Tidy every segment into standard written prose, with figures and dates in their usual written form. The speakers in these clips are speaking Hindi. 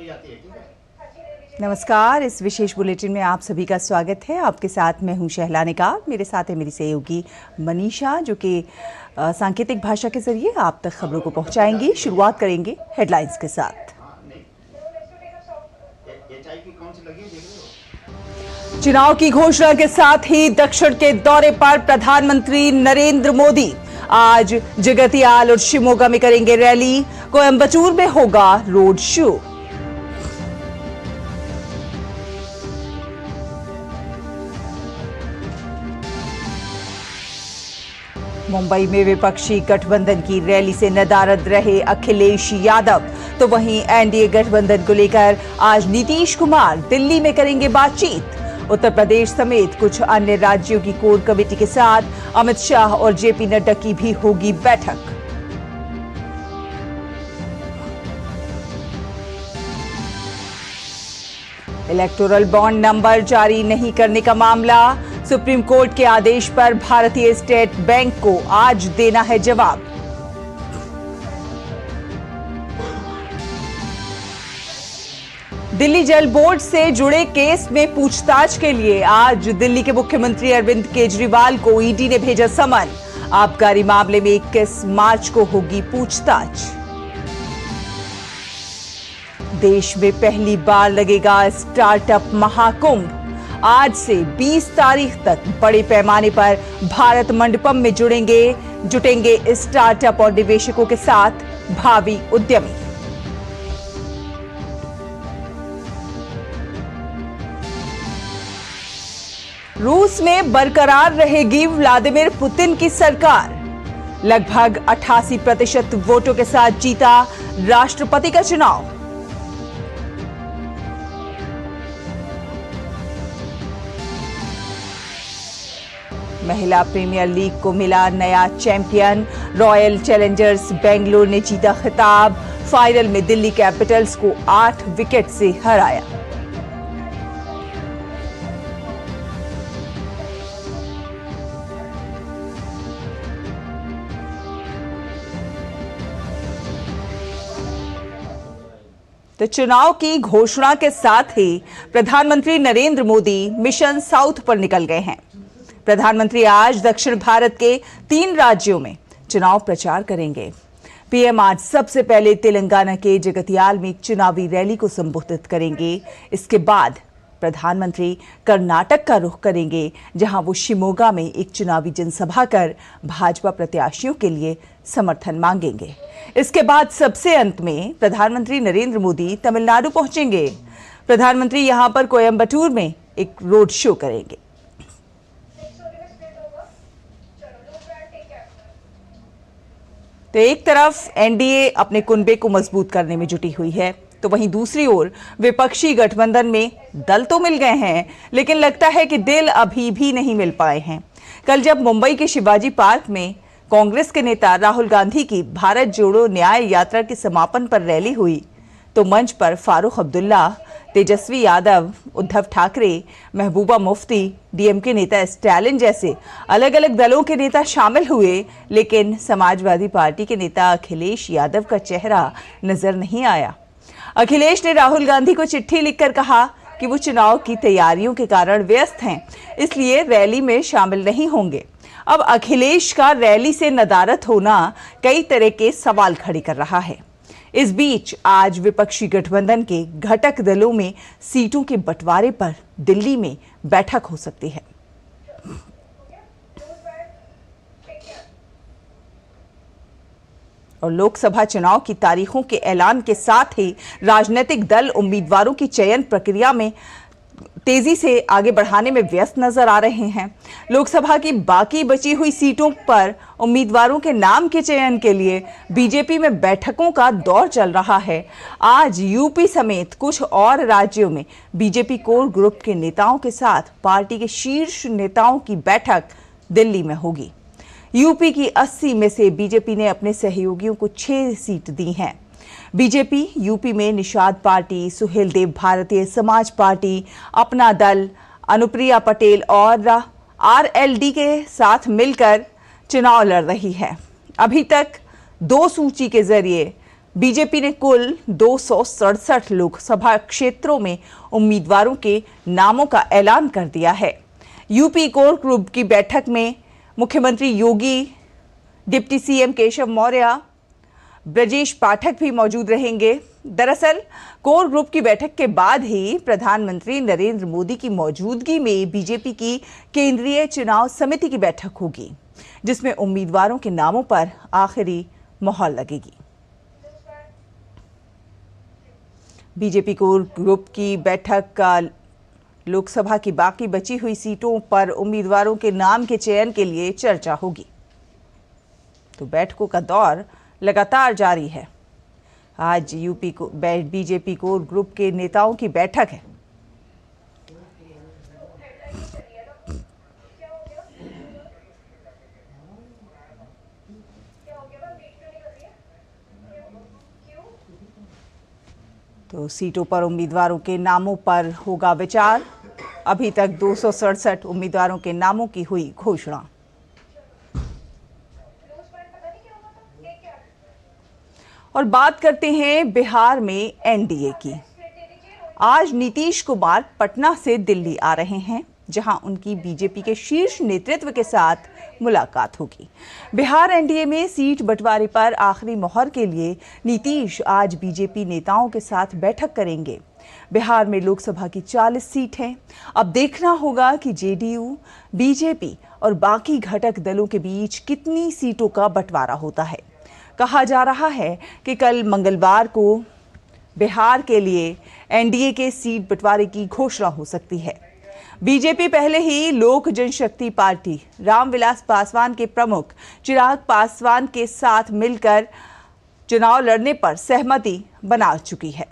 आती है। ठीक है, नमस्कार, इस विशेष बुलेटिन में आप सभी का स्वागत है। आपके साथ मैं हूं शहला निकाब, मेरे साथ है मेरी सहयोगी मनीषा, जो कि सांकेतिक भाषा के जरिए आप तक खबरों को पहुंचाएंगी। शुरुआत करेंगे हेडलाइंस के साथ। चुनाव की घोषणा के साथ ही दक्षिण के दौरे पर प्रधानमंत्री नरेंद्र मोदी आज जगतियाल और शिमोगा में करेंगे रैली। कोयम्बटूर में होगा रोड शो। मुंबई में विपक्षी गठबंधन की रैली से नदारद रहे अखिलेश यादव, तो वहीं एनडीए गठबंधन को लेकर आज नीतीश कुमार दिल्ली में करेंगे बातचीत। उत्तर प्रदेश समेत कुछ अन्य राज्यों की कोर कमेटी के साथ अमित शाह और जेपी नड्डा की भी होगी बैठक। इलेक्टोरल बॉन्ड नंबर जारी नहीं करने का मामला, सुप्रीम कोर्ट के आदेश पर भारतीय स्टेट बैंक को आज देना है जवाब। दिल्ली जल बोर्ड से जुड़े केस में पूछताछ के लिए आज दिल्ली के मुख्यमंत्री अरविंद केजरीवाल को ईडी ने भेजा समन। आबकारी मामले में 21 मार्च को होगी पूछताछ। देश में पहली बार लगेगा स्टार्टअप महाकुंभ। आज से 20 तारीख तक बड़े पैमाने पर भारत मंडपम में जुटेंगे स्टार्टअप और निवेशकों के साथ भावी उद्यमी। रूस में बरकरार रहेगी व्लादिमीर पुतिन की सरकार। लगभग 88% वोटों के साथ जीता राष्ट्रपति का चुनाव। महिला प्रीमियर लीग को मिला नया चैंपियन। रॉयल चैलेंजर्स बेंगलोर ने जीता खिताब। फाइनल में दिल्ली कैपिटल्स को 8 विकेट से हराया। तो चुनाव की घोषणा के साथ ही प्रधानमंत्री नरेंद्र मोदी मिशन साउथ पर निकल गए हैं। प्रधानमंत्री आज दक्षिण भारत के 3 राज्यों में चुनाव प्रचार करेंगे। पीएम आज सबसे पहले तेलंगाना के जगतियाल में चुनावी रैली को संबोधित करेंगे। इसके बाद प्रधानमंत्री कर्नाटक का रुख करेंगे, जहां वो शिमोगा में एक चुनावी जनसभा कर भाजपा प्रत्याशियों के लिए समर्थन मांगेंगे। इसके बाद सबसे अंत में प्रधानमंत्री नरेंद्र मोदी तमिलनाडु पहुंचेंगे। प्रधानमंत्री यहां पर कोयम्बटूर में एक रोड शो करेंगे। तो एक तरफ एनडीए अपने कुनबे को मजबूत करने में जुटी हुई है, तो वहीं दूसरी ओर विपक्षी गठबंधन में दल तो मिल गए हैं, लेकिन लगता है कि दिल अभी भी नहीं मिल पाए हैं। कल जब मुंबई के शिवाजी पार्क में कांग्रेस के नेता राहुल गांधी की भारत जोड़ो न्याय यात्रा के समापन पर रैली हुई, तो मंच पर फारूक अब्दुल्ला, तेजस्वी यादव, उद्धव ठाकरे, महबूबा मुफ्ती, डीएमके नेता स्टालिन जैसे अलग अलग दलों के नेता शामिल हुए, लेकिन समाजवादी पार्टी के नेता अखिलेश यादव का चेहरा नजर नहीं आया। अखिलेश ने राहुल गांधी को चिट्ठी लिखकर कहा कि वो चुनाव की तैयारियों के कारण व्यस्त हैं, इसलिए रैली में शामिल नहीं होंगे। अब अखिलेश का रैली से नदारद होना कई तरह के सवाल खड़े कर रहा है। इस बीच आज विपक्षी गठबंधन के घटक दलों में सीटों के बंटवारे पर दिल्ली में बैठक हो सकती है। और लोकसभा चुनाव की तारीखों के ऐलान के साथ ही राजनीतिक दल उम्मीदवारों की चयन प्रक्रिया में तेजी से आगे बढ़ाने में व्यस्त नजर आ रहे हैं। लोकसभा की बाकी बची हुई सीटों पर उम्मीदवारों के नाम के चयन के लिए बीजेपी में बैठकों का दौर चल रहा है। आज यूपी समेत कुछ और राज्यों में बीजेपी कोर ग्रुप के नेताओं के साथ पार्टी के शीर्ष नेताओं की बैठक दिल्ली में होगी। यूपी की 80 में से बीजेपी ने अपने सहयोगियों को 6 सीट दी हैं। बीजेपी यूपी में निषाद पार्टी, सुहेल देव भारतीय समाज पार्टी, अपना दल, अनुप्रिया पटेल और आरएलडी के साथ मिलकर चुनाव लड़ रही है। अभी तक 2 सूची के जरिए बीजेपी ने कुल 267 लोकसभा क्षेत्रों में उम्मीदवारों के नामों का ऐलान कर दिया है। यूपी कोर ग्रुप की बैठक में मुख्यमंत्री योगी, डिप्टी सीएम केशव मौर्य, ब्रजेश पाठक भी मौजूद रहेंगे। दरअसल कोर ग्रुप की बैठक के बाद ही प्रधानमंत्री नरेंद्र मोदी की मौजूदगी में बीजेपी की केंद्रीय चुनाव समिति की बैठक होगी, जिसमें उम्मीदवारों के नामों पर आखिरी मुहर लगेगी। बीजेपी कोर ग्रुप की बैठक का लोकसभा की बाकी बची हुई सीटों पर उम्मीदवारों के नाम के चयन के लिए चर्चा होगी। तो बैठकों का दौर लगातार जारी है। आज यूपी को बीजेपी कोर ग्रुप के नेताओं की बैठक है। तो सीटों पर उम्मीदवारों के नामों पर होगा विचार। अभी तक 267 उम्मीदवारों के नामों की हुई घोषणा। और बात करते हैं बिहार में एनडीए की। आज नीतीश कुमार पटना से दिल्ली आ रहे हैं, जहां उनकी बीजेपी के शीर्ष नेतृत्व के साथ मुलाकात होगी। बिहार एनडीए में सीट बंटवारे पर आखिरी मोहर के लिए नीतीश आज बीजेपी नेताओं के साथ बैठक करेंगे। बिहार में लोकसभा की 40 सीट हैं। अब देखना होगा कि जेडीयू, बीजेपी और बाकी घटक दलों के बीच कितनी सीटों का बंटवारा होता है। कहा जा रहा है कि कल मंगलवार को बिहार के लिए एनडीए के सीट बंटवारे की घोषणा हो सकती है। बीजेपी पहले ही लोक जनशक्ति पार्टी रामविलास पासवान के प्रमुख चिराग पासवान के साथ मिलकर चुनाव लड़ने पर सहमति बना चुकी है।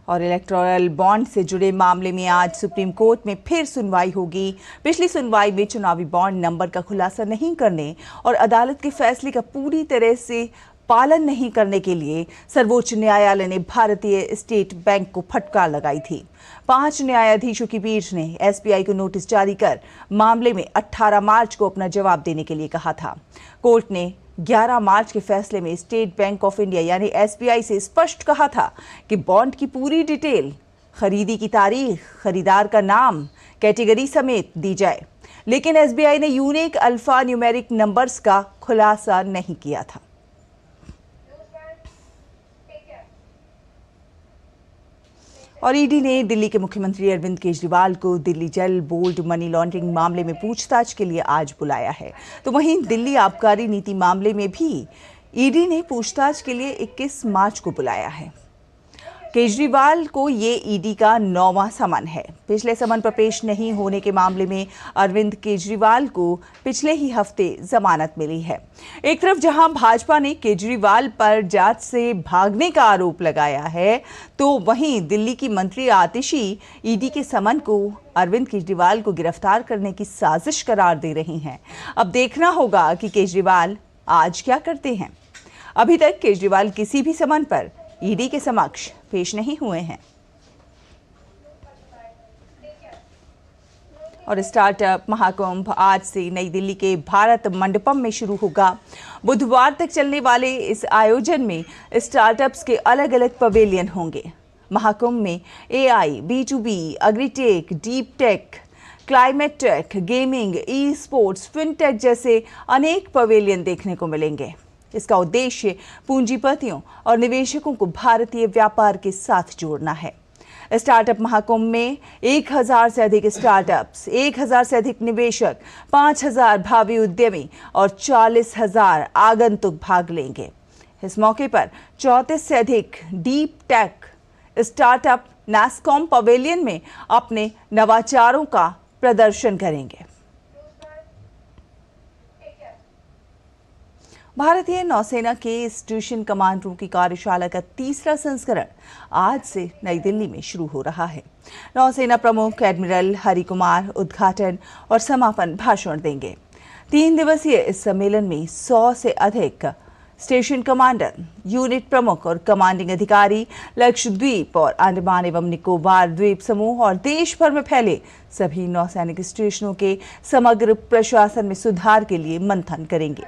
और इलेक्टोरल बॉन्ड से जुड़े मामले में आज सुप्रीम कोर्ट में फिर सुनवाई होगी। पिछली सुनवाई में चुनावी बॉन्ड नंबर का खुलासा नहीं करने और अदालत के फैसले का पूरी तरह से पालन नहीं करने के लिए सर्वोच्च न्यायालय ने भारतीय स्टेट बैंक को फटकार लगाई थी। 5 न्यायाधीशों की पीठ ने एसबीआई को नोटिस जारी कर मामले में 18 मार्च को अपना जवाब देने के लिए कहा था। कोर्ट ने 11 मार्च के फैसले में स्टेट बैंक ऑफ इंडिया यानी एसबीआई से स्पष्ट कहा था कि बॉन्ड की पूरी डिटेल, खरीदी की तारीख, खरीदार का नाम, कैटेगरी समेत दी जाए, लेकिन एसबीआई ने यूनिक अल्फा न्यूमेरिक नंबर्स का खुलासा नहीं किया था। और ईडी ने दिल्ली के मुख्यमंत्री अरविंद केजरीवाल को दिल्ली जल बोर्ड मनी लॉन्ड्रिंग मामले में पूछताछ के लिए आज बुलाया है। तो वहीं दिल्ली आबकारी नीति मामले में भी ईडी ने पूछताछ के लिए 21 मार्च को बुलाया है। केजरीवाल को ये ईडी का 9वां समन है। पिछले समन पर पेश नहीं होने के मामले में अरविंद केजरीवाल को पिछले ही हफ्ते जमानत मिली है। एक तरफ जहां भाजपा ने केजरीवाल पर जांच से भागने का आरोप लगाया है, तो वहीं दिल्ली की मंत्री आतिशी ईडी के समन को अरविंद केजरीवाल को गिरफ्तार करने की साजिश करार दे रही हैं। अब देखना होगा कि केजरीवाल आज क्या करते हैं। अभी तक केजरीवाल किसी भी समन पर ईडी के समक्ष पेश नहीं हुए हैं। और स्टार्टअप महाकुंभ आज से नई दिल्ली के भारत मंडपम में शुरू होगा। बुधवार तक चलने वाले इस आयोजन में स्टार्टअप्स के अलग अलग पवेलियन होंगे। महाकुंभ में AI, B2B, agritech, deep tech, climate tech, gaming, esports, fintech जैसे अनेक पवेलियन देखने को मिलेंगे। इसका उद्देश्य पूंजीपतियों और निवेशकों को भारतीय व्यापार के साथ जोड़ना है। स्टार्टअप महाकुंभ में 1000 से अधिक स्टार्टअप्स, 1000 से अधिक निवेशक, 5000 भावी उद्यमी और 40,000 आगंतुक भाग लेंगे। इस मौके पर 34 से अधिक deep tech startup NASSCOM pavilion में अपने नवाचारों का प्रदर्शन करेंगे। भारतीय नौसेना के स्टेशन कमांडरों की कार्यशाला का तीसरा संस्करण आज से नई दिल्ली में शुरू हो रहा है। नौसेना प्रमुख एडमिरल हरि कुमार उद्घाटन और समापन भाषण देंगे। 3 दिवसीय इस सम्मेलन में 100 से अधिक स्टेशन कमांडर, यूनिट प्रमुख और कमांडिंग अधिकारी लक्षद्वीप और अंडमान एवं निकोबार द्वीप समूह और देश भर में फैले सभी नौसैनिक स्टेशनों के समग्र प्रशासन में सुधार के लिए मंथन करेंगे।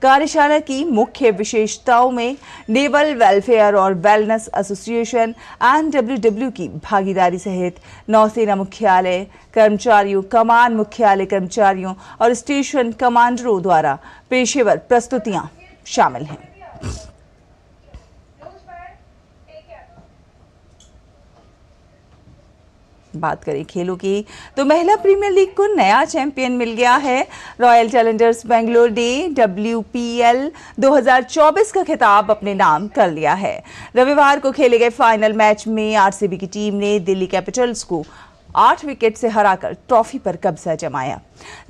कार्यशाला की मुख्य विशेषताओं में नेवल वेलफेयर और वेलनेस एसोसिएशन NWW की भागीदारी सहित नौसेना मुख्यालय कर्मचारियों, कमान मुख्यालय कर्मचारियों और स्टेशन कमांडरों द्वारा पेशेवर प्रस्तुतियां शामिल हैं। बात करें खेलों की तो महिला प्रीमियर लीग को नया चैंपियन मिल गया है। रॉयल चैलेंजर्स बेंगलोर ने WPL 2024 का खिताब अपने नाम कर लिया है। रविवार को खेले गए फाइनल मैच में RCB की टीम ने दिल्ली कैपिटल्स को 8 विकेट से हराकर ट्रॉफी पर कब्जा जमाया।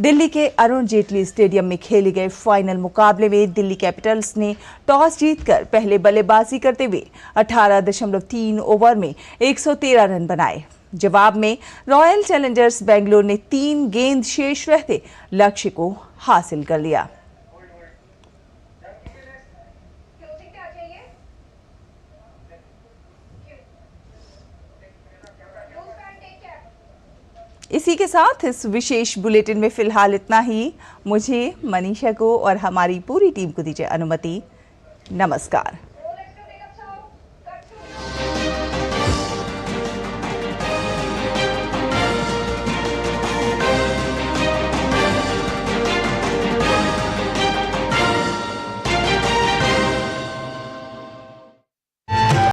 दिल्ली के अरुण जेटली स्टेडियम में खेले गए फाइनल मुकाबले में दिल्ली कैपिटल्स ने टॉस जीतकर पहले बल्लेबाजी करते हुए 18.3 ओवर में 113 रन बनाए। जवाब में रॉयल चैलेंजर्स बेंगलोर ने 3 गेंद शेष रहते लक्ष्य को हासिल कर लिया। इसी के साथ इस विशेष बुलेटिन में फिलहाल इतना ही। मुझे, मनीषा को और हमारी पूरी टीम को दीजिए अनुमति। नमस्कार।